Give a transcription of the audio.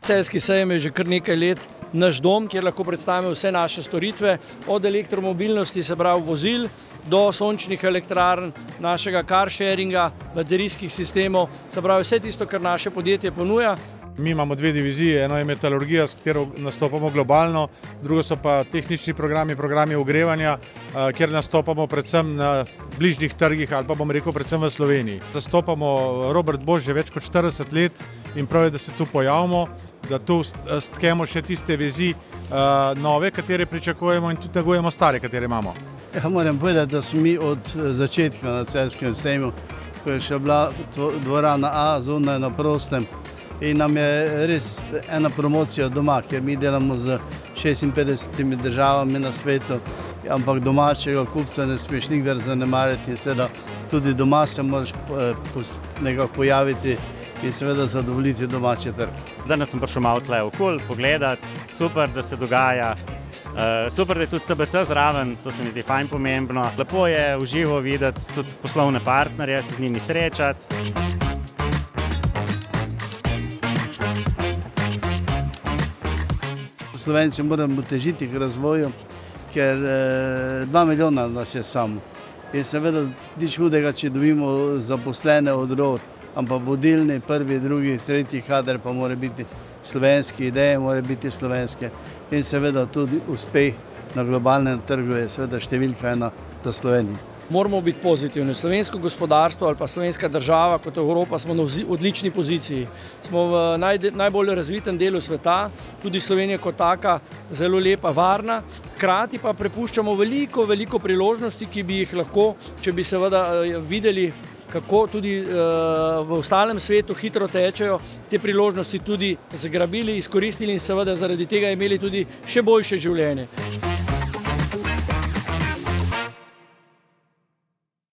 Celjski sejem je že kar nekaj let naš dom, kjer lahko predstavimo vse naše storitve, od elektromobilnosti, se pravi vozil, do sončnih elektrarn, našega car sharinga, baterijskih sistemov, se pravi vse tisto, kar naše podjetje ponuja. Mi imamo dve diviziji, eno je metalurgija, s katero nastopamo globalno, drugo so pa tehnični programi ogrevanja, kjer nastopamo predvsem na bližnjih trgih ali pa bom rekel predvsem v Sloveniji. Zastopamo Robert Bosch že več kot 40 let in prav je, da se tu pojavimo, da tu stkemo še tiste vezi nove, katere pričakujemo in tudi negujemo stare, katere imamo. Ja, moram povedati, da smo mi od začetka na Celjskem sejmu, ko je še bila dvorana A zunaj na prostem, in nam je res ena promocija doma, ker mi delamo z 56 državami na svetu, ampak domačega kupca ne smeš nikdar zanemariti in seveda tudi doma se moraš nekako pojaviti in seveda zadovoljiti domači trg. Danes sem prišel malo tle okoli, pogledati, super, da se dogaja. Super, da je tudi SBC zraven, to se mi zdi fajn pomembno. Lepo je v živo videti tudi poslovne partnerje, se z njimi srečati. Slovenci moramo težiti k razvoju, ker 2 milijona nas je samo. In seveda nič hudega, če dobimo zaposlene od rod, ampak vodilni, prvi, drugi, tretji kader pa mora biti slovenski, ideje mora biti slovenske. In seveda tudi uspeh na globalnem trgu je seveda številka ena za Slovenijo. Moramo biti pozitivni. Slovensko gospodarstvo ali pa slovenska država kot Evropa smo na odlični poziciji. Smo v najbolj razvitem delu sveta, tudi Slovenija kot taka zelo lepa, varna. Hkrati pa prepuščamo veliko priložnosti, ki bi jih lahko, če bi seveda videli, kako tudi v ostalem svetu hitro tečejo, te priložnosti tudi zgrabili, izkoristili in seveda zaradi tega imeli tudi še boljše življenje.